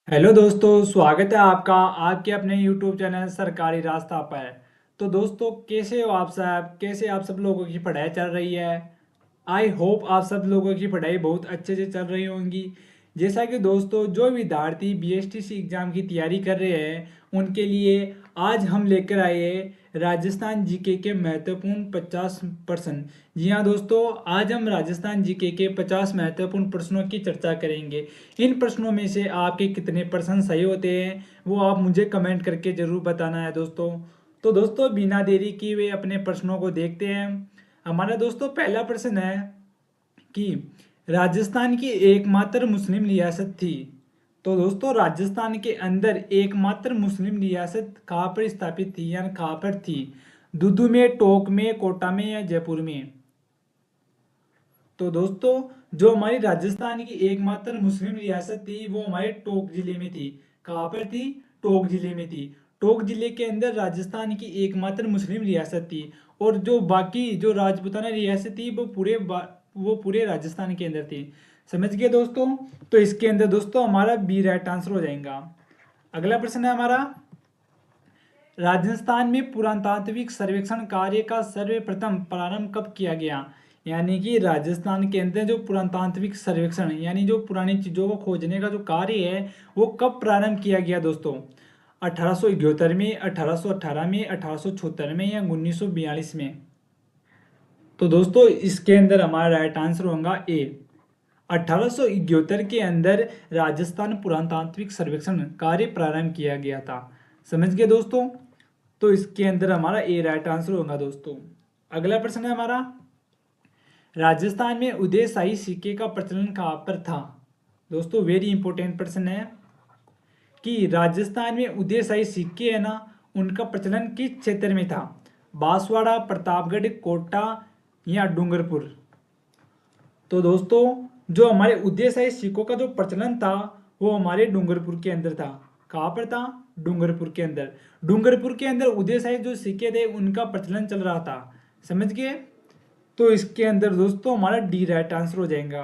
Hello दोस्तों, स्वागत है आपका आपके अपने यूट्यूब चैनल सरकारी रास्ता पर। तो दोस्तों, कैसे हो आप सब? कैसे आप सब लोगों की पढ़ाई चल रही है? आई होप आप सब लोगों की पढ़ाई बहुत अच्छे से चल रही होंगी। जैसा कि दोस्तों, जो विद्यार्थी बीएसटीसी एग्जाम की तैयारी कर रहे हैं उनके लिए आज हम लेकर आए हैं राजस्थान जीके के महत्वपूर्ण 50 प्रश्न। जी हाँ दोस्तों, आज हम राजस्थान जीके के 50 महत्वपूर्ण प्रश्नों की चर्चा करेंगे। इन प्रश्नों में से आपके कितने प्रश्न सही होते हैं वो आप मुझे कमेंट करके ज़रूर बताना है दोस्तों। तो दोस्तों, बिना देरी किए हुए अपने प्रश्नों को देखते हैं। हमारा दोस्तों पहला प्रश्न है कि राजस्थान की एकमात्र मुस्लिम रियासत थी। तो दोस्तों, राजस्थान के अंदर एकमात्र मुस्लिम रियासत कहाँ पर स्थापित थी, यानी कहाँ पर थी? दुदू में, टोंक में, कोटा में या जयपुर में? तो दोस्तों, जो हमारी राजस्थान की एकमात्र मुस्लिम रियासत थी वो हमारे टोंक जिले में थी। कहाँ पर थी? टोंक जिले में थी। टोंक जिले के अंदर राजस्थान की एकमात्र मुस्लिम रियासत थी। और जो बाकी जो राजपूताना रियासत थी वो पूरे राजस्थान के अंदर थी। समझ गए दोस्तों? तो इसके अंदर दोस्तों हमारा बी राइट आंसर हो जाएगा। अगला प्रश्न है हमारा, राजस्थान में पुरातात्विक सर्वेक्षण कार्य का सर्वप्रथम प्रारंभ कब किया गया? यानी कि राजस्थान के अंदर जो पुरातात्विक सर्वेक्षण यानी जो पुरानी चीज़ों को खोजने का जो कार्य है वो कब प्रारंभ किया गया दोस्तों? 1871 में, 1818 में, 1876 में या 1942 में? तो दोस्तों, इसके अंदर हमारा राइट आंसर होगा ए। 1871 के अंदर राजस्थान पुरातात्विक सर्वेक्षण कार्य प्रारंभ किया गया था। समझ गए दोस्तों? तो इसके अंदर हमारा ए राइट आंसर होगा दोस्तों। अगला प्रश्न है हमारा, राजस्थान में उदयशाही सिक्के का प्रचलन कहाँ पर था? दोस्तों, वेरी इंपॉर्टेंट प्रश्न है कि राजस्थान में उदयशाही सिक्के है ना, उनका प्रचलन किस क्षेत्र में था? बांसवाड़ा, प्रतापगढ़, कोटा या डूंगरपुर? तो दोस्तों, जो हमारे उदयशाही सिक्कों का जो प्रचलन था वो हमारे डूंगरपुर के अंदर था। कहाँ पर था? डूंगरपुर के अंदर। डूंगरपुर के अंदर उदयशाही जो सिक्के थे उनका प्रचलन चल रहा था। समझ गए? तो इसके अंदर दोस्तों हमारा डी राइट आंसर हो जाएगा।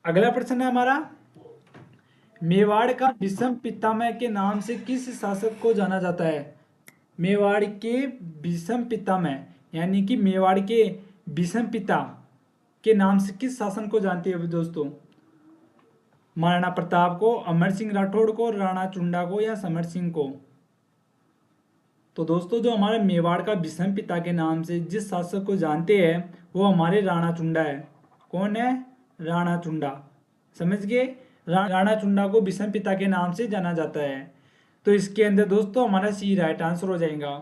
अगला प्रश्न है हमारा, मेवाड़ का विषम पितामह के नाम से किस शासक को जाना जाता है? मेवाड़ के विषम पितामह यानी कि मेवाड़ के विषम पिता के नाम से किस शासन को जानते हैं दोस्तों? महाराणा प्रताप को, अमर सिंह राठौड़ को, राणा चुंडा को या समर सिंह को? तो दोस्तों, जो हमारे मेवाड़ का विषम पिता के नाम से जिस शासक को जानते हैं वो हमारे राणा चुंडा है। कौन है? राणा चुंडा। समझ गए? राणा चुंडा को विषम पिता के नाम से जाना जाता है। तो इसके अंदर दोस्तों हमारा सी राइट आंसर हो जाएगा।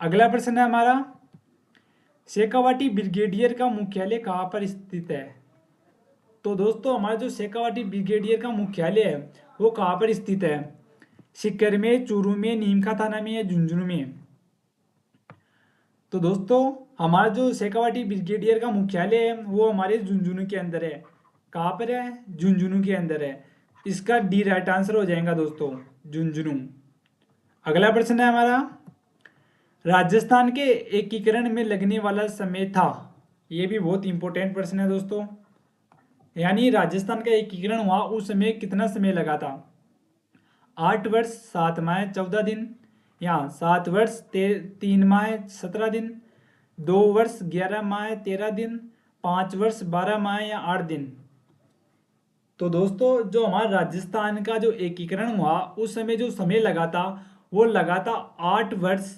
अगला प्रश्न है हमारा, शेखावाटी ब्रिगेडियर का मुख्यालय कहाँ पर स्थित है? तो दोस्तों, हमारा जो शेखावाटी ब्रिगेडियर का मुख्यालय है वो कहाँ पर स्थित है? सीकर में, चूरू में, नीमका थाना में या झुंझुनू में? तो दोस्तों, हमारा जो शेखावाटी ब्रिगेडियर का मुख्यालय है वो हमारे झुंझुनू के अंदर है। कहाँ पर है? झुंझुनू के अंदर है। इसका डी राइट आंसर हो जाएगा दोस्तों, झुंझुनू। अगला प्रश्न है हमारा, राजस्थान के एकीकरण में लगने वाला समय था। ये भी बहुत इंपॉर्टेंट प्रश्न है दोस्तों। यानी राजस्थान का एकीकरण हुआ उस समय कितना समय लगा था? 8 वर्ष 7 माह 14 दिन, या 7 वर्ष 3 माह 17 दिन, 2 वर्ष 11 माह 13 दिन, 5 वर्ष 12 माह या 8 दिन? तो दोस्तों, जो हमारा राजस्थान का जो एकीकरण हुआ उस समय जो समय लगा था वो लगा था 8 वर्ष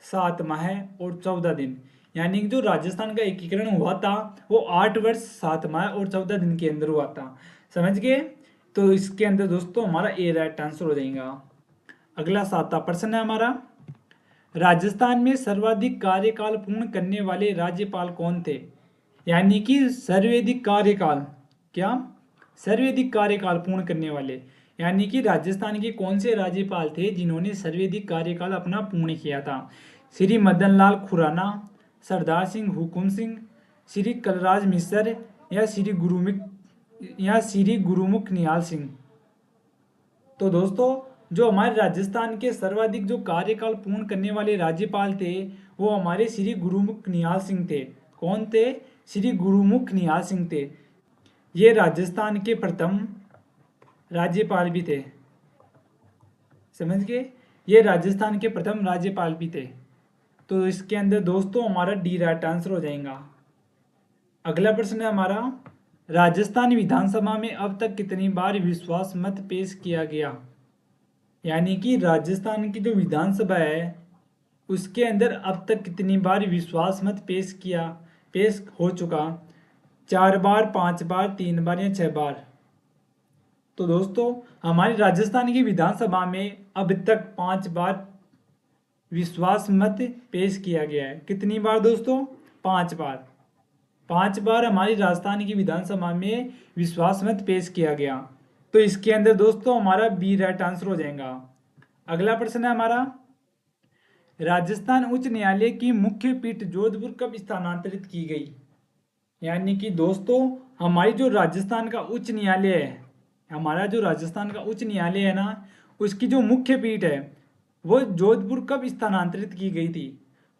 7 माह और 14 दिन। यानी कि जो राजस्थान का एकीकरण हुआ था वो 8 वर्ष 7 माह और 14 दिन के अंदर हुआ था। समझ गए? तो इसके अंदर दोस्तों हमारा ए राइट आंसर हो जाएगा। अगला 7वां प्रश्न है हमारा, राजस्थान में सर्वाधिक कार्यकाल पूर्ण करने वाले राज्यपाल कौन थे? यानी कि सर्वाधिक कार्यकाल, क्या? सर्वाधिक कार्यकाल पूर्ण करने वाले, यानी कि राजस्थान के कौन से राज्यपाल थे जिन्होंने सर्वाधिक कार्यकाल अपना पूर्ण किया था? श्री मदन लाल खुराना, सरदार सिंह हुकुम सिंह, श्री कलराज मिश्र या श्री गुरुमुख निहाल सिंह? तो दोस्तों, जो हमारे राजस्थान के सर्वाधिक जो कार्यकाल पूर्ण करने वाले राज्यपाल थे वो हमारे श्री गुरुमुख निहाल सिंह थे। कौन थे? श्री गुरुमुख निहाल सिंह थे। ये राजस्थान के प्रथम राज्यपाल भी थे। समझ गए। ये राजस्थान के प्रथम राज्यपाल भी थे। तो इसके अंदर दोस्तों हमारा डी राइट आंसर हो जाएगा। अगला प्रश्न है हमारा, राजस्थान विधानसभा में अब तक कितनी बार विश्वास मत पेश किया गया। यानी कि राजस्थान की जो विधानसभा है उसके अंदर अब तक कितनी बार विश्वास मत पेश हो चुका। 4 बार, 5 बार, 3 बार या 6 बार। तो दोस्तों हमारी राजस्थान की विधानसभा में अब तक 5 बार विश्वास मत पेश किया गया है। कितनी बार दोस्तों? 5 बार। 5 बार हमारी राजस्थान की विधानसभा में विश्वास मत पेश किया गया। तो इसके अंदर दोस्तों हमारा बी राइट आंसर हो जाएगा। अगला प्रश्न है हमारा, राजस्थान उच्च न्यायालय की मुख्य पीठ जोधपुर कब स्थानांतरित की गई। यानी कि दोस्तों हमारी जो राजस्थान का उच्च न्यायालय है, हमारा जो राजस्थान का उच्च न्यायालय है ना, उसकी जो मुख्य पीठ है वो जोधपुर कब स्थानांतरित की गई थी।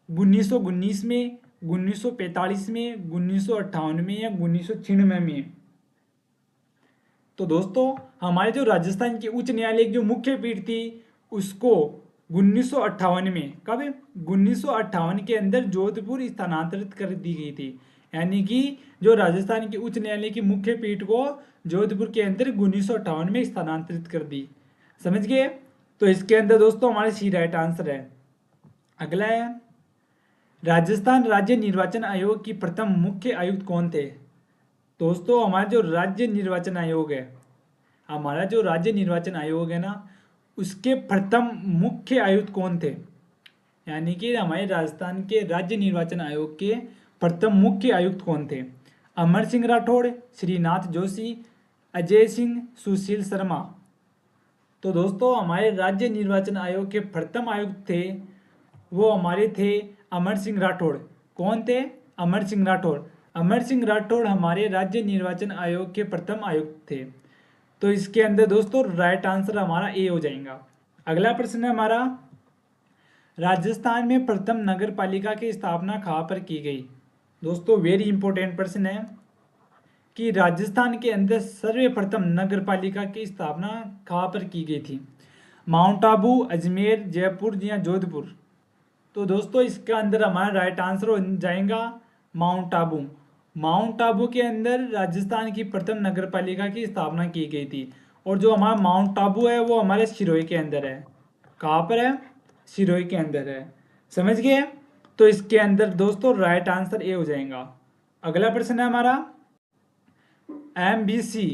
1919 में, 1945 में, 1958 में या 1996 में। तो दोस्तों हमारे जो राजस्थान के उच्च न्यायालय की जो मुख्य पीठ थी उसको 1958 में, कब? 1958 के अंदर जोधपुर स्थानांतरित कर दी गई थी। यानी कि जो राजस्थान के उच्च न्यायालय की मुख्य पीठ को जोधपुर के अंदर 1958 में स्थानांतरित कर दी। समझ गए। तो इसके अंदर दोस्तों हमारे सी राइट आंसर है। अगला है, राजस्थान राज्य निर्वाचन आयोग की प्रथम मुख्य आयुक्त कौन थे। दोस्तों हमारा जो राज्य निर्वाचन आयोग है, हमारा जो राज्य निर्वाचन आयोग है ना, उसके प्रथम मुख्य आयुक्त कौन थे। यानी कि हमारे राजस्थान के राज्य निर्वाचन आयोग के प्रथम मुख्य आयुक्त कौन थे। अमर सिंह राठौड़, श्रीनाथ जोशी, अजय सिंह, सुशील शर्मा। तो दोस्तों हमारे राज्य निर्वाचन आयोग के प्रथम आयुक्त थे वो हमारे थे अमर सिंह राठौड़। कौन थे? अमर सिंह राठौड़। अमर सिंह राठौड़ हमारे राज्य निर्वाचन आयोग के प्रथम आयुक्त थे। तो इसके अंदर दोस्तों राइट आंसर हमारा ए हो जाएगा। अगला प्रश्न है हमारा, राजस्थान में प्रथम नगर पालिका की स्थापना कहाँ पर की गई। दोस्तों वेरी इंपॉर्टेंट प्रश्न है कि राजस्थान के अंदर सर्वप्रथम नगर पालिका की स्थापना कहाँ पर की गई थी। माउंट आबू, अजमेर, जयपुर या जोधपुर। तो दोस्तों इसका अंदर हमारा राइट आंसर हो जाएगा माउंट आबू। माउंट आबू के अंदर राजस्थान की प्रथम नगर पालिका की स्थापना की गई थी। और जो हमारा माउंट आबू है वो हमारे सिरोही के अंदर है। कहाँ पर है? सिरोही के अंदर है। समझ गए। तो इसके अंदर दोस्तों राइट आंसर ए हो जाएगा। अगला प्रश्न है हमारा, MBC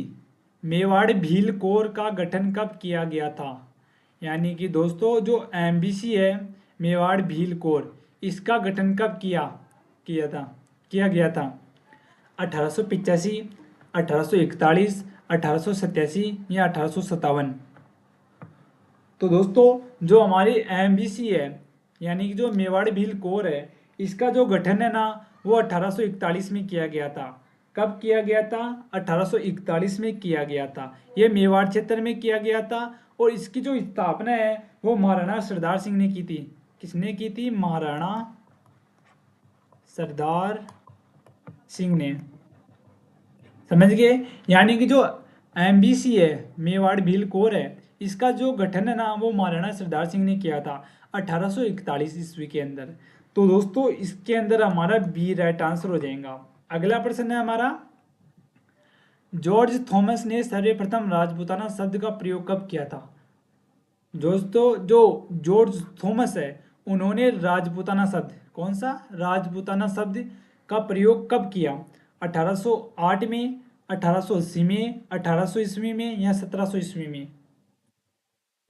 मेवाड़ भील कोर का गठन कब किया गया था। यानी कि दोस्तों जो MBC है मेवाड़ भील कोर, इसका गठन कब किया गया था 1885, 1841, 1887 या 1857। तो दोस्तों जो हमारी MBC है यानी कि जो मेवाड़ भील कोर है, इसका जो गठन है ना वो 1841 में किया गया था। कब किया गया था? 1841 में किया गया था। ये मेवाड़ क्षेत्र में किया गया था और इसकी जो स्थापना है वो महाराणा सरदार सिंह ने की थी। किसने की थी? महाराणा सरदार सिंह ने। समझ गए। यानी कि जो MBC है मेवाड़ भील कोर है, इसका जो गठन है ना वो महाराणा सरदार सिंह ने किया था 1841 ईस्वी के अंदर। तो दोस्तों इसके अंदर हमारा बी राइट आंसर हो जाएगा। अगला प्रश्न है हमारा, जॉर्ज थॉमस ने सर्वप्रथम राजपूताना शब्द का प्रयोग कब किया था। दोस्तों जो जॉर्ज थॉमस है उन्होंने राजपूताना शब्द, कौन सा? राजपूताना शब्द का प्रयोग कब किया? 1808 में, 1880 में, 1800 ईस्वी में या 1700 ईस्वी में।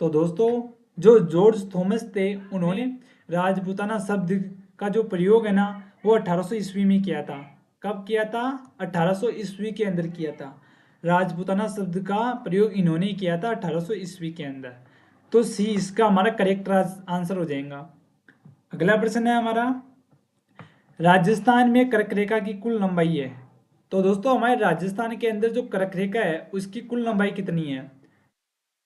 तो दोस्तों जो जॉर्ज थॉमस थे उन्होंने राजपूताना शब्द का जो प्रयोग है ना वो 1800 ईस्वी में किया था। कब किया था? 1800 ईस्वी के अंदर किया था। राजपूताना शब्द का प्रयोग इन्होंने किया था 1800 ईस्वी के अंदर। तो सी इसका हमारा करेक्ट आंसर हो जाएगा। अगला प्रश्न है हमारा, राजस्थान में कर्क रेखा की कुल लंबाई है। तो दोस्तों हमारे राजस्थान के अंदर जो कर्क रेखा है उसकी कुल लंबाई कितनी है?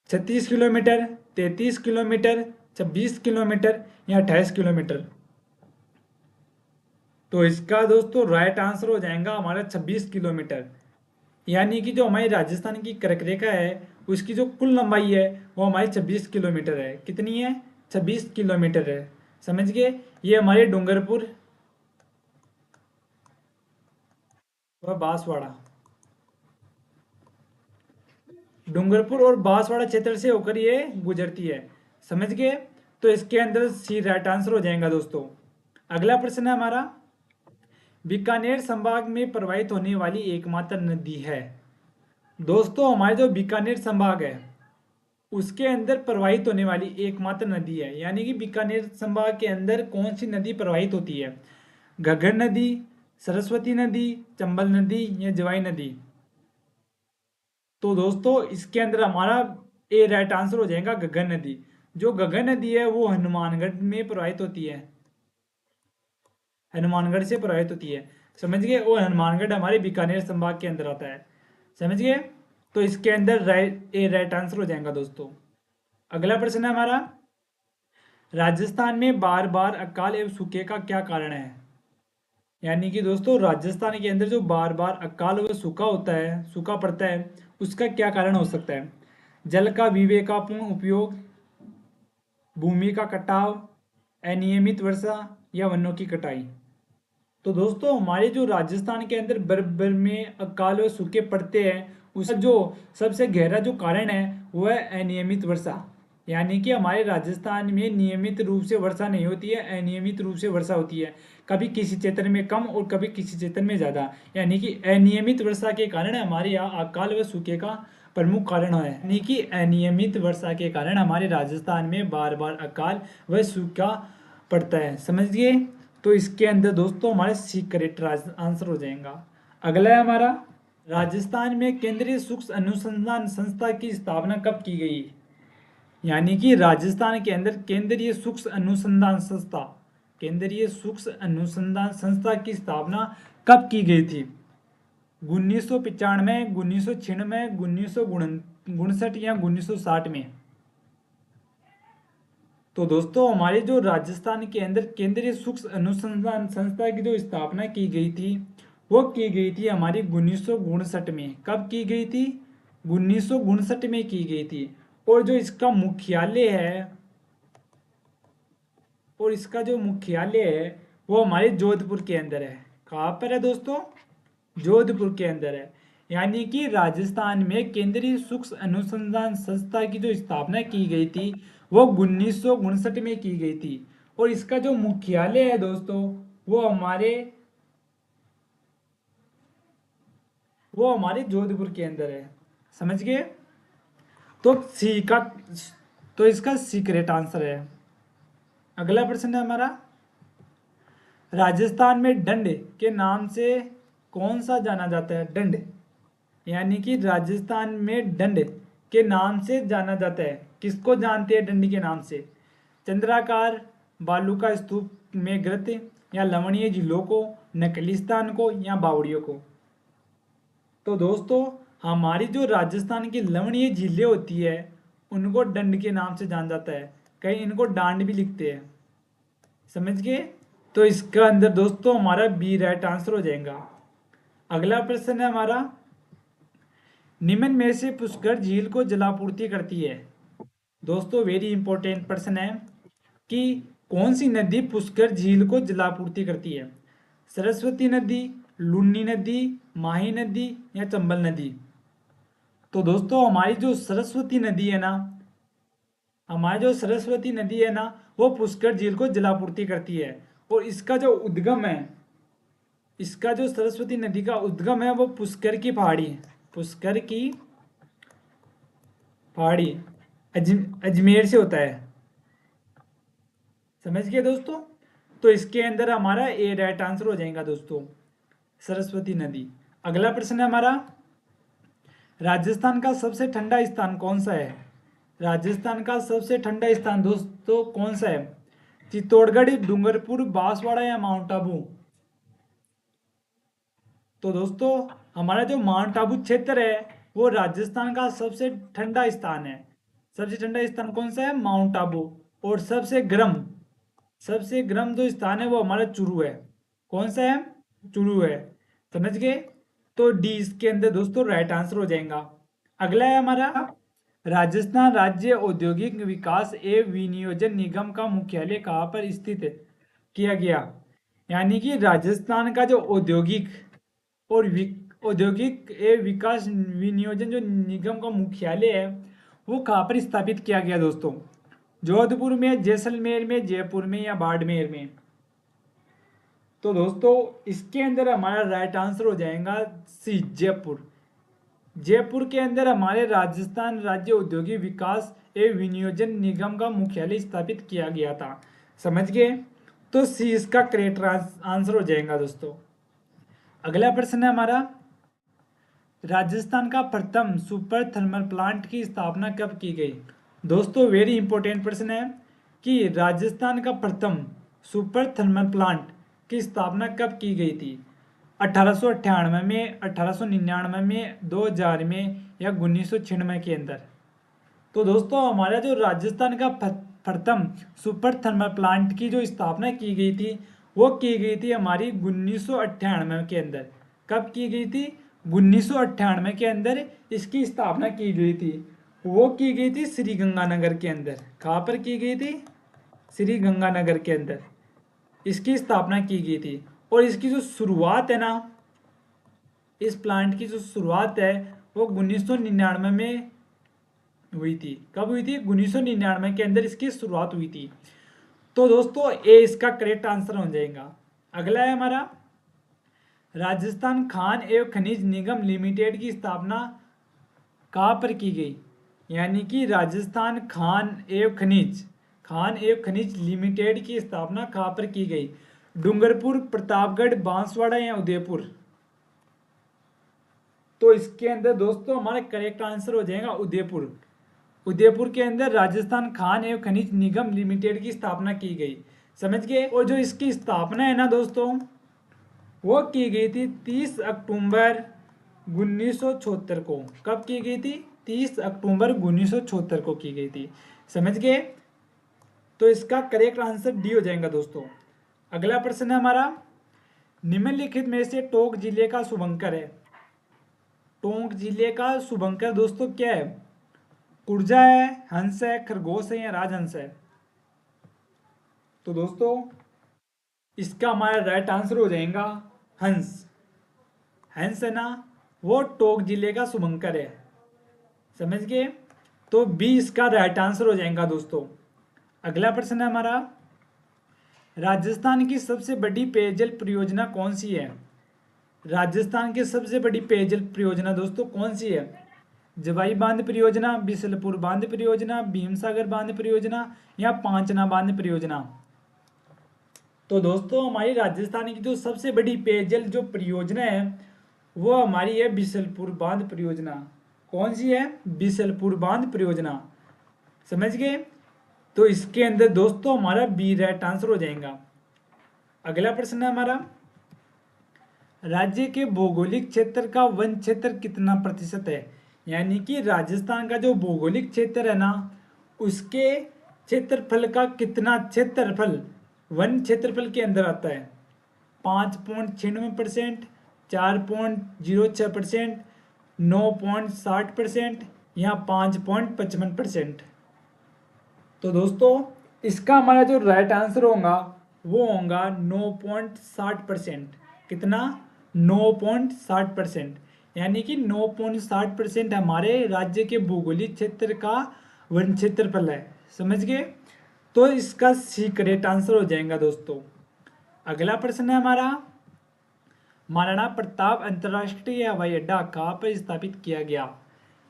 36 किलोमीटर, 33 किलोमीटर, 26 किलोमीटर या 28 किलोमीटर। तो इसका दोस्तों राइट आंसर हो जाएगा हमारा 26 किलोमीटर। यानी कि जो हमारी राजस्थान की कर्क रेखा है उसकी जो कुल लंबाई है वो हमारी 26 किलोमीटर है। कितनी है? 26 किलोमीटर है। समझ गए? ये हमारे डूंगरपुर और बांसवाड़ा, डूंगरपुर और बांसवाड़ा क्षेत्र से होकर ये गुजरती है। समझ गए? तो इसके अंदर सी राइट आंसर हो जाएगा दोस्तों। अगला प्रश्न है हमारा, बीकानेर संभाग में प्रवाहित होने वाली एकमात्र नदी है। दोस्तों हमारे जो बीकानेर संभाग है उसके अंदर प्रवाहित होने वाली एकमात्र नदी है, यानी कि बीकानेर संभाग के अंदर कौन सी नदी प्रवाहित होती है? घग्गर नदी, सरस्वती नदी, चंबल नदी या जवाई नदी? तो दोस्तों इसके अंदर हमारा ए राइट आंसर हो जाएगा घग्गर नदी। जो घग्गर नदी है वो हनुमानगढ़ में प्रवाहित होती है, हनुमानगढ़ से प्रवाहित होती है। समझ गए? और हनुमानगढ़ हमारे बीकानेर संभाग के अंदर आता है। समझ गए? तो इसके अंदर राइट आंसर हो जाएगा दोस्तों। अगला प्रश्न है हमारा, राजस्थान में बार बार अकाल एवं सूखे का क्या कारण है? यानी कि दोस्तों राजस्थान के अंदर जो बार बार अकाल व सूखा होता है, सूखा पड़ता है, उसका क्या कारण हो सकता है? जल का विवेकापूर्ण उपयोग, भूमि का कटाव, अनियमित वर्षा या वनों की कटाई? तो दोस्तों हमारे जो राजस्थान के अंदर बर्फ में अकाल व सूखे पड़ते हैं उसका जो सबसे गहरा जो कारण है वह है अनियमित वर्षा। यानी कि हमारे राजस्थान में नियमित रूप से वर्षा नहीं होती है, अनियमित रूप से वर्षा होती है। कभी किसी क्षेत्र में कम और कभी किसी क्षेत्र में ज़्यादा, यानी कि अनियमित वर्षा के कारण हमारे यहाँ अकाल व सूखे का प्रमुख कारण है। यानी कि अनियमित वर्षा के कारण हमारे राजस्थान में बार बार अकाल व सूखा पड़ता है। समझिए? तो इसके अंदर दोस्तों हमारे सी करेक्ट आंसर हो जाएगा। अगला है हमारा, राजस्थान में केंद्रीय सूक्ष्म अनुसंधान संस्था की स्थापना कब की गई? यानी कि राजस्थान के अंदर केंद्रीय सूक्ष्म अनुसंधान संस्था, केंद्रीय सूक्ष्म अनुसंधान संस्था की स्थापना कब की गई थी? 1995, 1996, 1959 या 1960 में? तो दोस्तों हमारे जो राजस्थान के अंदर केंद्रीय सूक्ष्म अनुसंधान संस्था की जो स्थापना की गई थी वो की गई थी हमारी 1959 में। कब की गई थी? 1959 में की गई थी। और जो इसका मुख्यालय है, और इसका जो मुख्यालय है वो हमारे जोधपुर के अंदर है। कहाँ पर है दोस्तों? जोधपुर के अंदर है। यानी कि राजस्थान में केंद्रीय सूक्ष्म अनुसंधान संस्था की जो स्थापना की गई थी वो 1959 में की गई थी। और इसका जो मुख्यालय है दोस्तों वो हमारे जोधपुर के अंदर है। समझ गए? तो सी का तो इसका सीक्रेट आंसर है। अगला प्रश्न है हमारा, राजस्थान में दंड के नाम से कौन सा जाना जाता है? दंड, यानी कि राजस्थान में दंड के नाम से जाना जाता है। किसको जानते हैं दंड के नाम से? चंद्राकार, बालू का स्तूप में ग्रत, या लवणीय झीलों को, नकलिस्तान को, या बावड़ियों को? तो दोस्तों हमारी जो राजस्थान की लवणीय झीलें होती है उनको दंड के नाम से जाना जाता है। कहीं इनको डांड भी लिखते हैं। समझ गए? तो इसका अंदर दोस्तों हमारा बी राइट आंसर हो जाएगा। अगला प्रश्न है हमारा, निम्न में से पुष्कर झील को जलापूर्ति करती है? दोस्तों वेरी इंपॉर्टेंट प्रश्न है कि कौन सी नदी पुष्कर झील को जलापूर्ति करती है? सरस्वती नदी, लुनी नदी, माही नदी या चंबल नदी? तो दोस्तों हमारी जो सरस्वती नदी है ना वो पुष्कर झील को जलापूर्ति करती है। और इसका जो सरस्वती नदी का उद्गम है वो पुष्कर की पहाड़ी है। पुष्कर की पहाड़ी अजमेर से होता है। समझ गए दोस्तों? तो इसके अंदर हमारा ए राइट आंसर हो जाएगा दोस्तों, सरस्वती नदी। अगला प्रश्न है हमारा, राजस्थान का सबसे ठंडा स्थान कौन सा है? राजस्थान का सबसे ठंडा स्थान दोस्तों कौन सा है? चित्तौड़गढ़, डूंगरपुर, बांसवाड़ा या माउंट आबू? तो दोस्तों हमारा जो माउंट आबू क्षेत्र है वो राजस्थान का सबसे ठंडा स्थान है। सबसे ठंडा स्थान कौन सा है? माउंट आबू। और सबसे गर्म जो स्थान है वो हमारा चुरू है। कौन सा है? चुरू है। समझ गए? तो डी इसके अंदर दोस्तों राइट आंसर हो जाएगा। अगला है हमारा, राजस्थान राज्य औद्योगिक विकास एवं विनियोजन निगम का मुख्यालय कहाँ पर स्थित किया गया। यानी कि राजस्थान का जो औद्योगिक और औद्योगिक एवं विकास विनियोजन जो निगम का मुख्यालय है वो कहाँ पर स्थापित किया गया दोस्तों। जोधपुर में, जैसलमेर में, जयपुर में या बाड़मेर में। तो दोस्तों इसके अंदर हमारा राइट आंसर हो जाएगा सी, जयपुर। जयपुर के अंदर हमारे राजस्थान राज्य औद्योगिक विकास एवं विनियोजन निगम का मुख्यालय स्थापित किया गया था। समझ गए। तो सी इसका करेक्ट आंसर हो जाएगा दोस्तों। अगला प्रश्न है हमारा, राजस्थान का प्रथम सुपर थर्मल प्लांट की स्थापना कब की गई। दोस्तों वेरी इंपॉर्टेंट प्रश्न है कि राजस्थान का प्रथम सुपर थर्मल प्लांट की स्थापना कब की गई थी। 1898 में, 1899 में, 2000 में या 1996 के अंदर। तो दोस्तों हमारा जो राजस्थान का प्रथम सुपर थर्मल प्लांट की जो स्थापना की गई थी वो की गई थी हमारी 1998 के अंदर। कब की गई थी? 1998 के अंदर इसकी स्थापना की गई थी। वो की गई थी श्री गंगानगर के अंदर। कहाँ पर की गई थी? श्री गंगानगर के अंदर इसकी स्थापना की गई थी। और इसकी जो शुरुआत है ना, इस प्लांट की जो शुरुआत है वो 1999 में हुई थी। कब हुई थी? 1999 के अंदर इसकी शुरुआत हुई थी। तो दोस्तों ए इसका करेक्ट आंसर हो जाएगा। अगला है हमारा, राजस्थान खान एवं खनिज निगम लिमिटेड की स्थापना कहाँ पर की गई। यानी कि राजस्थान खान एवं खनिज लिमिटेड की स्थापना कहाँ पर की गई। डूंगरपुर, प्रतापगढ़, बांसवाड़ा या उदयपुर। तो इसके अंदर दोस्तों हमारा करेक्ट आंसर हो जाएगा उदयपुर। उदयपुर के अंदर राजस्थान खान एवं खनिज निगम लिमिटेड की स्थापना की गई। समझ गए। और जो इसकी स्थापना है ना दोस्तों वो की गई थी 30 अक्टूबर 1976 को। कब की गई थी? 30 अक्टूबर 1976 को की गई थी। समझ गए। तो इसका करेक्ट आंसर डी हो जाएगा दोस्तों। अगला प्रश्न है हमारा, निम्नलिखित में से टोंक जिले का शुभंकर है। टोंक जिले का शुभंकर दोस्तों क्या है? कुर्जा है, हंस है, खरगोश है या राजहंस है। तो दोस्तों इसका हमारा राइट आंसर हो जाएगा हंस। हंस है ना वो टोंक जिले का शुभंकर है। समझ गए। तो बी इसका राइट आंसर हो जाएगा दोस्तों। अगला प्रश्न है हमारा, राजस्थान की सबसे बड़ी पेयजल परियोजना कौन सी है। राजस्थान की सबसे बड़ी पेयजल परियोजना दोस्तों कौन सी है? जवाई बांध परियोजना, बिसलपुर बांध परियोजना, भीमसागर बांध परियोजना या पांचना बांध परियोजना। तो दोस्तों हमारी राजस्थान की जो सबसे बड़ी पेयजल जो परियोजना है वो हमारी है बिसलपुर बांध परियोजना। कौन सी है? बिसलपुर बांध परियोजना। समझ गए। तो इसके अंदर दोस्तों हमारा बी राइट आंसर हो जाएगा। अगला प्रश्न है हमारा, राज्य के भौगोलिक क्षेत्र का वन क्षेत्र कितना प्रतिशत है। यानी कि राजस्थान का जो भौगोलिक क्षेत्र है ना उसके क्षेत्रफल का कितना क्षेत्रफल वन क्षेत्रफल के अंदर आता है। 5.96%, 4.06%, 9.60% या 5.55%। तो दोस्तों इसका हमारा जो राइट आंसर होगा वो होगा 9.60%। कितना? 9.60%। यानी कि 9.60% हमारे राज्य के भौगोलिक क्षेत्र का वन क्षेत्रफल है। समझ गए। तो इसका सी करेक्ट आंसर हो जाएगा दोस्तों। अगला प्रश्न है हमारा, महाराणा प्रताप अंतर्राष्ट्रीय हवाई अड्डा कहाँ पर स्थापित किया गया।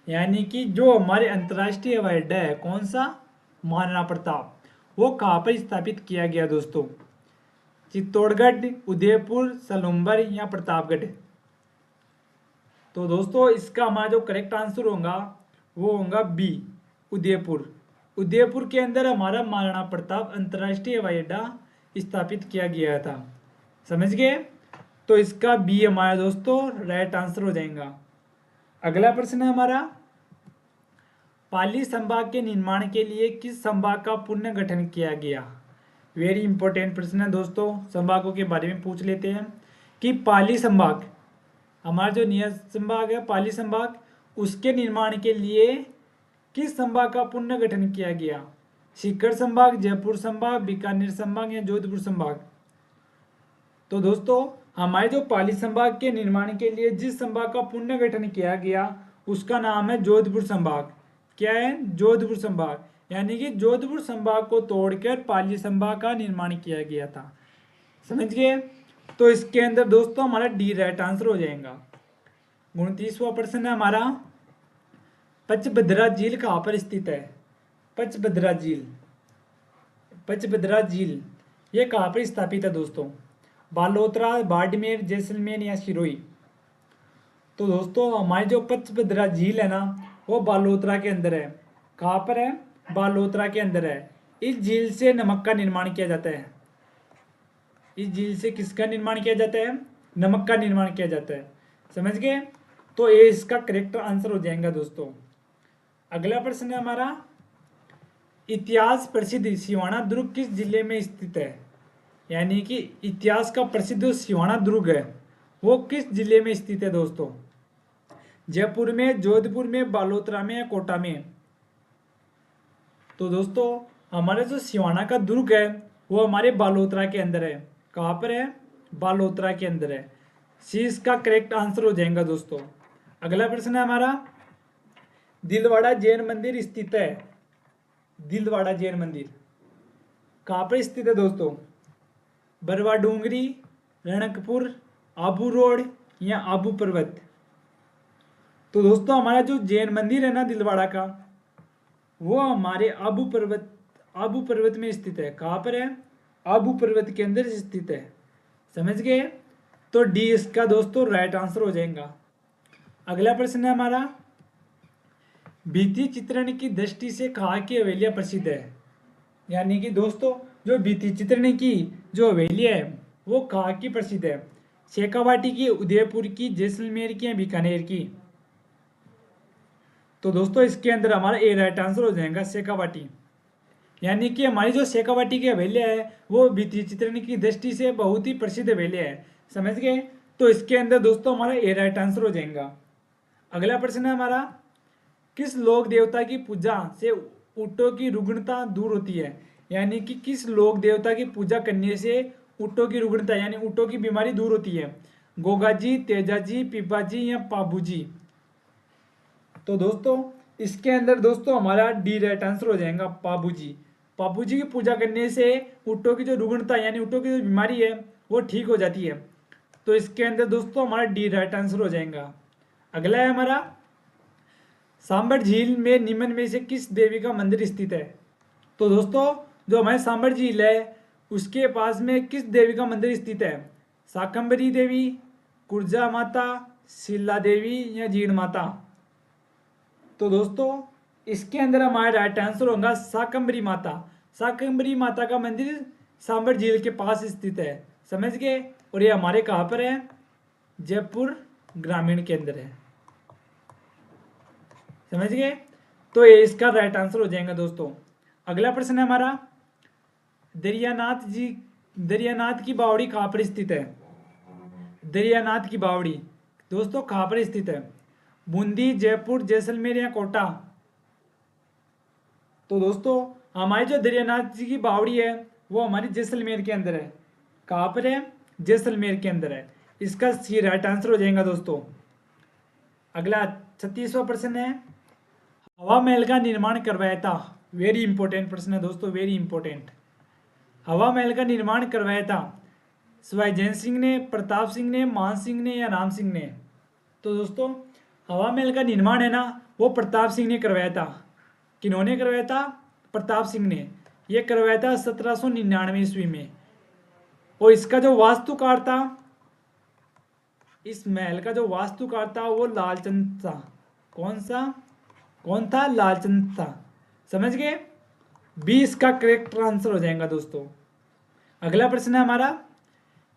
यानी कि जो हमारे अंतर्राष्ट्रीय हवाई अड्डा है कौन सा? महाराणा प्रताप। वो कहाँ पर स्थापित किया गया दोस्तों? चित्तौड़गढ़, उदयपुर, सलूम्बर या प्रतापगढ़। तो दोस्तों इसका हमारा जो करेक्ट आंसर होगा वो होगा बी, उदयपुर। उदयपुर के अंदर हमारा महाराणा प्रताप अंतर्राष्ट्रीय हवाई अड्डा स्थापित किया गया था। समझ गए। तो इसका बी हमारा दोस्तों राइट आंसर हो जाएगा। अगला प्रश्न है हमारा, पाली संभाग के निर्माण के लिए किस संभाग का पुनर्गठन किया गया। वेरी इंपॉर्टेंट प्रश्न है दोस्तों। संभागों के बारे में पूछ लेते हैं कि पाली संभाग हमारा जो नियत संभाग है पाली संभाग, उसके निर्माण के लिए किस संभाग का पुनर्गठन किया गया? सीकर संभाग, जयपुर संभाग, बीकानेर संभाग या जोधपुर संभाग? तो दोस्तों हमारे जो पाली संभाग के निर्माण के लिए जिस संभाग का पुनर्गठन किया गया उसका नाम है जोधपुर संभाग। क्या है? जोधपुर संभाग। यानी कि जोधपुर संभाग को तोड़कर पाली संभाग का निर्माण किया गया था। समझ गए? तो इसके अंदर दोस्तों हमारा डी राइट आंसर हो जाएगा। 29वां प्रश्न है हमारा, पचभद्रा झील कहाँ पर स्थित है? पचभद्रा झील, पचभद्रा झील ये कहाँ पर स्थापित है दोस्तों? बालोतरा, बाड़मेर, जैसलमेर या सिरोही? तो दोस्तों हमारी जो पचभद्रा झील है ना वो बालोतरा के अंदर है। कहाँ पर है? बालोतरा के अंदर है। इस झील से नमक का निर्माण किया जाता है। इस झील से किसका निर्माण किया जाता है? नमक का निर्माण किया जाता है। समझ गए? तो ये इसका करेक्ट आंसर हो जाएगा दोस्तों। अगला प्रश्न है हमारा, इतिहास प्रसिद्ध सिवाना दुर्ग किस जिले में स्थित है? यानी कि इतिहास का प्रसिद्ध सिवाना दुर्ग है वो किस जिले में स्थित है दोस्तों? जयपुर में, जोधपुर में, बालोतरा में या कोटा में? तो दोस्तों हमारे जो सिवाना का दुर्ग है वो हमारे बालोतरा के अंदर है। कहाँ पर है? बालोतरा के अंदर है। सी इसका करेक्ट आंसर हो जाएगा दोस्तों। अगला प्रश्न है हमारा, दिलवाड़ा जैन मंदिर स्थित है। दिलवाड़ा जैन मंदिर कहाँ पर स्थित है दोस्तों? बरवा डूंगरी, रणकपुर, आबू रोड या आबू पर्वत? तो दोस्तों हमारा जो जैन मंदिर है ना दिलवाड़ा का वो हमारे आबू पर्वत में स्थित है। कहाँ पर है? आबू पर्वत के अंदर स्थित है। समझ गए? तो डी इसका दोस्तों राइट आंसर हो जाएगा। अगला प्रश्न है हमारा, भित्ति चित्रण की दृष्टि से कहाँ की हवेलियाँ प्रसिद्ध है? यानी कि दोस्तों जो भित्ति चित्रण की जो हवेलियाँ है वो कहाँ की प्रसिद्ध है? शेखावाटी की, उदयपुर की, जैसलमेर की या बीकानेर की? तो दोस्तों इसके अंदर हमारा ए राइट आंसर हो जाएगा, शेखावाटी। यानी कि हमारी जो शेखावाटी की हवेलियाँ है वो भित्ति चित्रण की दृष्टि से बहुत ही प्रसिद्ध हवेलियाँ है। समझ गए? तो इसके अंदर दोस्तों हमारा ए राइट आंसर हो जाएगा। अगला प्रश्न है हमारा, किस लोक देवता की पूजा से ऊँटों की रुग्णता दूर होती है? यानी कि किस लोक देवता की पूजा करने से ऊँटों की रुग्णता यानी ऊँटों की बीमारी दूर होती है? गोगा जी, तेजा जी, पीपा जी या पाबू जी? तो दोस्तों इसके अंदर दोस्तों हमारा डी राइट आंसर हो जाएगा, पाबू जी। पाबू जी की पूजा करने से ऊँटों की जो रुग्णता यानी ऊँटों की जो बीमारी है वो ठीक हो जाती है। तो इसके अंदर दोस्तों हमारा डी राइट आंसर हो जाएगा। अगला है हमारा, सांबर झील में निम्न में से किस देवी का मंदिर स्थित है? तो दोस्तों जो हमारे सांबर झील है उसके पास में किस देवी का मंदिर स्थित है? शाकंभरी देवी, कुर्जा माता, शिला देवी या जीण माता? तो दोस्तों इसके अंदर हमारा राइट आंसर होगा शाकंभरी माता। शाकंभरी माता का मंदिर सांबर झील के पास स्थित है। समझ गए? और ये हमारे कहाँ पर है? जयपुर ग्रामीण के अंदर है। समझ गए? तो ये इसका राइट आंसर हो जाएगा दोस्तों। अगला प्रश्न है हमारा, दरियानाथ की बावड़ी कहाँ पर स्थित है? दरियानाथ की बावड़ी दोस्तों कहाँ पर स्थित है? बूंदी, जयपुर, जैसलमेर या कोटा? तो दोस्तों हमारी जो दरियानाथ जी की बावड़ी है वो हमारी जैसलमेर के अंदर है। कहाँ पर है? जैसलमेर के अंदर है। इसका सी राइट आंसर हो जाएगा दोस्तों। अगला 36वां प्रश्न है, हवा महल का निर्माण करवाया था। वेरी इंपॉर्टेंट प्रश्न है दोस्तों, वेरी इंपॉर्टेंट। हवा महल का निर्माण करवाया था सवाई जैन सिंह ने, प्रताप सिंह ने, मान सिंह ने या राम सिंह ने? तो दोस्तों हवा महल का निर्माण है ना वो प्रताप सिंह ने करवाया था। किन्होंने करवाया था? प्रताप सिंह ने। यह करवाया था 1799 ईस्वी में। और इसका जो वास्तुकार था, इस महल का जो वास्तुकार था वो लालचंद था। कौन था? लालचंद था। समझ गए? बी इसका करेक्ट आंसर हो जाएगा दोस्तों। अगला प्रश्न है हमारा,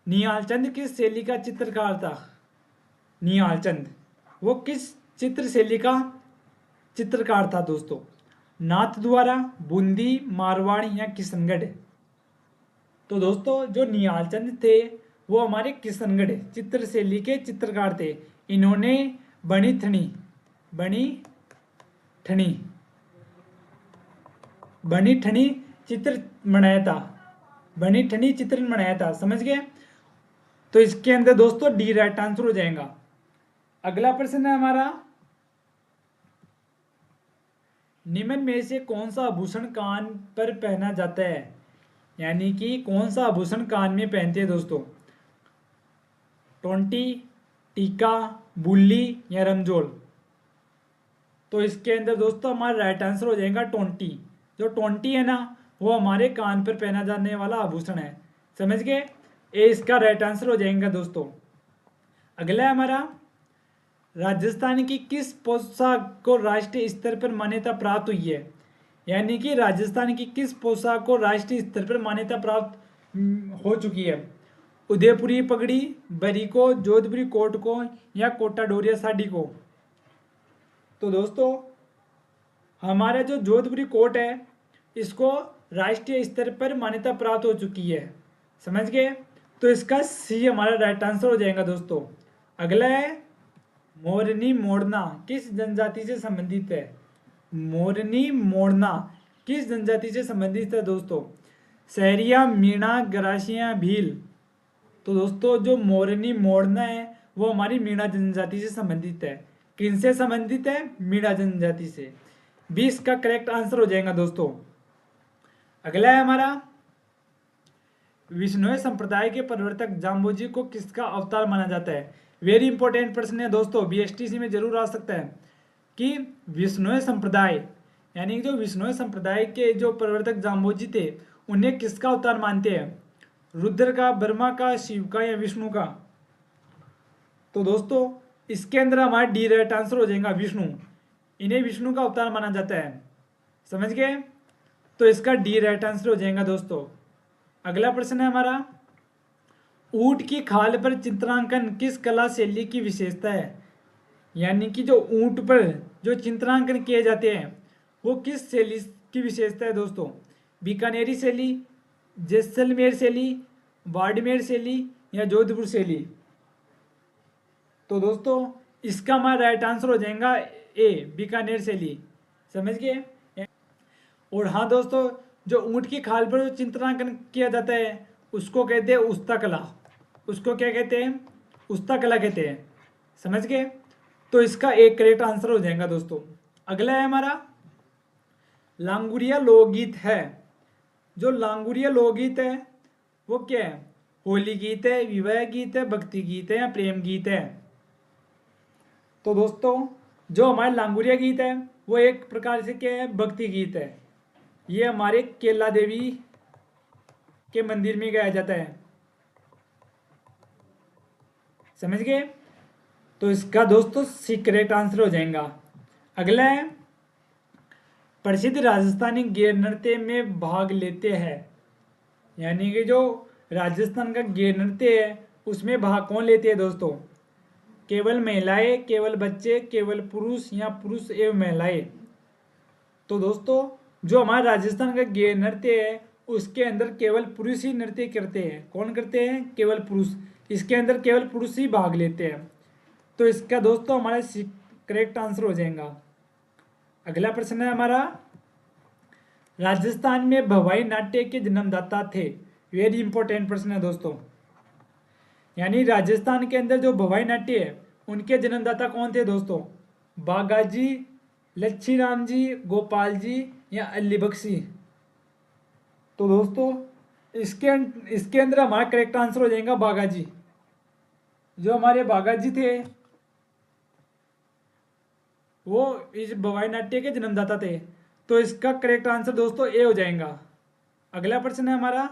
निहालचंद किस शैली का चित्रकार था? निहालचंद वो किस चित्र शैली का चित्रकार था दोस्तों? नाथ द्वारा, बूंदी, मारवाड़ या किशनगढ़? तो दोस्तों जो निहालचंद थे वो हमारे किशनगढ़ चित्र शैली के चित्रकार थे। इन्होंने बनी ठनी बनी ठनी बनी ठनी चित्र बनाया था, बनी ठनी चित्र बनाया था, समझ गए। तो इसके अंदर दोस्तों डी राइट आंसर हो जाएगा। अगला प्रश्न है हमारा, निम्न में से कौन सा आभूषण कान पर पहना जाता है, यानी कि कौन सा आभूषण कान में पहनते हैं दोस्तों, टोंटी, टीका, बुल्ली या रमजोल। तो इसके अंदर दोस्तों हमारा राइट आंसर हो जाएगा टोंटी। जो टोंटी है ना वो हमारे कान पर पहना जाने वाला आभूषण है, समझ गए। ए इसका राइट आंसर हो जाएगा दोस्तों। अगला है हमारा, राजस्थान की किस पोशाक को राष्ट्रीय स्तर पर मान्यता प्राप्त हुई है, यानी कि राजस्थान की किस पोशाक को राष्ट्रीय स्तर पर मान्यता प्राप्त हो चुकी है, उदयपुरी पगड़ी, बरी को, जोधपुरी कोट को या कोटा डोरिया साड़ी को। तो दोस्तों हमारा जो जोधपुरी कोट है इसको राष्ट्रीय स्तर पर मान्यता प्राप्त हो चुकी है, समझ गए। तो इसका सी हमारा राइट आंसर हो जाएगा दोस्तों। अगला है, मोरनी मोड़ना किस जनजाति से संबंधित है, मोरनी मोड़ना किस जनजाति से संबंधित है दोस्तों, सहरिया, मीणा, गरासिया, भील। तो दोस्तों जो मोरनी मोड़ना है वो हमारी मीणा जनजाति से संबंधित है। किनसे संबंधित है, मीणा जनजाति से। 20 का करेक्ट आंसर हो जाएगा दोस्तों। अगला है हमारा, विष्णोई संप्रदाय के प्रवर्तक जाम्बोजी को किसका अवतार माना जाता है। वेरी इंपॉर्टेंट प्रश्न है दोस्तों, बीएसटीसी में जरूर आ सकता है कि विष्णोई संप्रदाय यानी जो विष्णोई संप्रदाय के जो प्रवर्तक जाम्बोजी थे उन्हें किसका अवतार मानते हैं, रुद्र का, ब्रह्मा का, शिव का या विष्णु का। तो दोस्तों इसके अंदर हमारा डी राइट आंसर हो जाएगा विष्णु, इन्हें विष्णु का अवतार माना जाता है, समझ गए। तो इसका डी राइट आंसर हो जाएगा दोस्तों। अगला प्रश्न है हमारा, ऊंट की खाल पर चित्रांकन किस कला शैली की विशेषता है, यानी कि जो ऊंट पर जो चित्रांकन किए जाते हैं वो किस शैली की विशेषता है दोस्तों, बीकानेरी शैली, जैसलमेर शैली, बाड़मेर शैली या जोधपुर शैली। तो दोस्तों इसका हमारा राइट आंसर हो जाएगा ए, बीकानेर शैली, समझ गए। और हाँ दोस्तों जो ऊंट की खाल पर जो चित्रांकन किया जाता है उसको कहते हैं उस्ता कला, उसको क्या कहते हैं, उस्ता कला कहते हैं, समझ गए। तो इसका एक करेक्ट आंसर हो जाएगा दोस्तों। अगला है हमारा, लांगुरिया लोकगीत है, जो लांगुरिया लोकगीत है वो क्या है, होली गीत है, विवाह गीत है, भक्ति गीत है या प्रेम गीत है। तो दोस्तों जो हमारे लांगुरिया गीत है वो एक प्रकार से क्या है, भक्ति गीत है। ये हमारे केला देवी के मंदिर में गाया जाता है, समझ गए। तो इसका दोस्तों सी करेक्ट आंसर हो जाएगा। अगला है, प्रसिद्ध राजस्थानी गैर नृत्य में भाग लेते हैं, यानी कि जो राजस्थान का गैर नृत्य है उसमें भाग कौन लेते हैं दोस्तों, केवल महिलाएं, केवल बच्चे, केवल पुरुष या पुरुष एवं महिलाएं। तो दोस्तों जो हमारा राजस्थान का गैर नृत्य है उसके अंदर केवल पुरुष ही नृत्य करते हैं, कौन करते हैं, केवल पुरुष। इसके अंदर केवल पुरुष ही भाग लेते हैं। तो इसका दोस्तों हमारा करेक्ट आंसर हो जाएगा। अगला प्रश्न है हमारा, राजस्थान में भवाई नाट्य के जन्मदाता थे। वेरी इंपॉर्टेंट प्रश्न है दोस्तों, यानी राजस्थान के अंदर जो भवाई नाट्य है उनके जन्मदाता कौन थे दोस्तों, बागाजी, लच्छीराम जी, गोपाल जी या अली बख्शी। तो दोस्तों इसके अंदर हमारा करेक्ट आंसर हो जाएगा बागाजी। जो हमारे बागाजी थे वो इस भवाई नाट्य के जन्मदाता थे। तो इसका करेक्ट आंसर दोस्तों ए हो जाएगा। अगला प्रश्न है हमारा,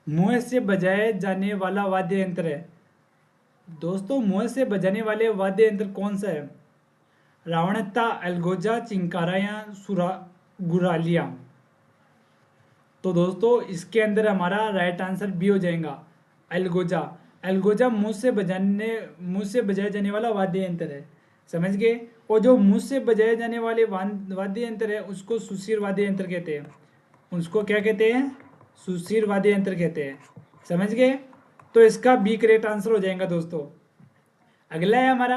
मुंह से बजाए जाने वाला वाद्य यंत्र है। दोस्तों मुंह से बजाने वाले वाद्य यंत्र कौन सा है, रावणत्ता, अलगोजा, चिंकारा या सुरा गुरालिया। तो दोस्तों इसके अंदर हमारा राइट आंसर बी हो जाएगा, अलगोजा। अलगोजा मुंह से बजाए जाने वाला वाद्य यंत्र है, समझ गए। और जो मुंह से बजाए जाने वाले वाद्य यंत्र है उसको सुशीर वाद्य यंत्र कहते हैं, उसको क्या कहते हैं, सुशीर वाद्य यंत्र कहते हैं, समझ गए। तो इसका बी करेक्ट आंसर हो जाएगा दोस्तों। अगला है हमारा,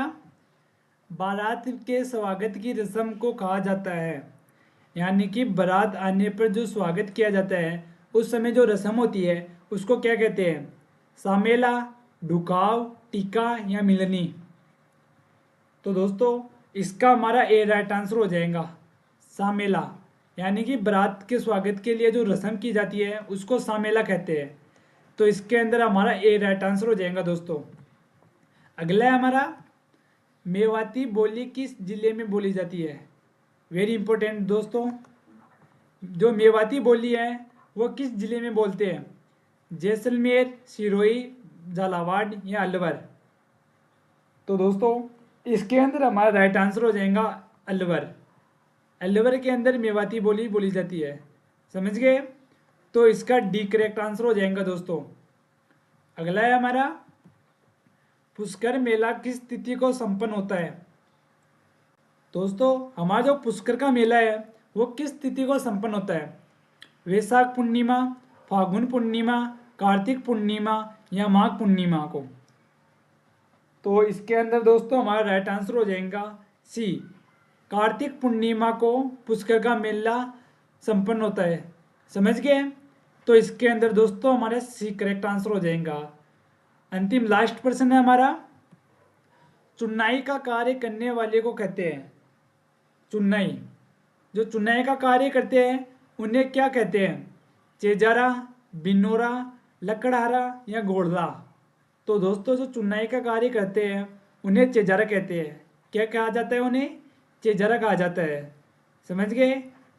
बारात के स्वागत की रस्म को कहा जाता है। यानी कि बारात आने पर जो स्वागत किया जाता है उस समय जो रस्म होती है उसको क्या कहते हैं? सामेला, ढुकाव, टीका या मिलनी। तो दोस्तों इसका हमारा ए राइट आंसर हो जाएगा, सामेला। यानी कि बारात के स्वागत के लिए जो रस्म की जाती है उसको सामेला कहते हैं। तो इसके अंदर हमारा ए राइट आंसर हो जाएगा दोस्तों। अगला है हमारा, मेवाती बोली किस जिले में बोली जाती है? वेरी इंपॉर्टेंट दोस्तों, जो मेवाती बोली है वो किस जिले में बोलते हैं? जैसलमेर, सिरोही, झालावाड़ या अलवर। तो दोस्तों इसके अंदर हमारा राइट आंसर हो जाएगा अलवर। अलवर के अंदर मेवाती बोली बोली जाती है, समझ गए? तो इसका डी करेक्ट आंसर हो जाएगा दोस्तों। अगला है हमारा, पुष्कर मेला किस तिथि को संपन्न होता है? दोस्तों हमारा जो पुष्कर का मेला है वो किस तिथि को संपन्न होता है? वैशाख पूर्णिमा, फागुन पूर्णिमा, कार्तिक पूर्णिमा या माघ पूर्णिमा को। तो इसके अंदर दोस्तों हमारा राइट आंसर हो जाएगा सी, कार्तिक पूर्णिमा को पुष्कर का मेला संपन्न होता है, समझ गए? तो इसके अंदर दोस्तों हमारा सी करेक्ट आंसर हो जाएगा। अंतिम लास्ट प्रश्न है हमारा, चुनाई का कार्य करने वाले को कहते हैं? चुनाई, जो चुनाई का कार्य करते हैं उन्हें क्या कहते हैं? चेजारा, बिनोरा, लकड़हारा या घोड़ला। तो दोस्तों जो चुनाई का कार्य करते हैं उन्हें चेजारा कहते हैं। क्या कहा जाता है उन्हें? चेजारा कहा जाता है, समझ गए?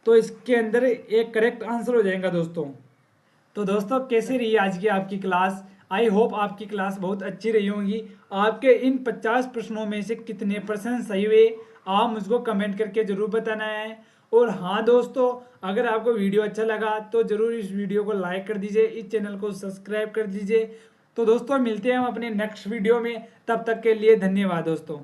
तो इसके अंदर एक करेक्ट आंसर हो जाएगा दोस्तों। तो दोस्तों कैसी रही आज की आपकी क्लास? आई होप आपकी क्लास बहुत अच्छी रही होगी। आपके इन 50 प्रश्नों में से कितने प्रश्न सही हुए आप मुझको कमेंट करके ज़रूर बताना है। और हाँ दोस्तों, अगर आपको वीडियो अच्छा लगा तो ज़रूर इस वीडियो को लाइक कर दीजिए, इस चैनल को सब्सक्राइब कर दीजिए। तो दोस्तों मिलते हैं हम अपने नेक्स्ट वीडियो में, तब तक के लिए धन्यवाद दोस्तों।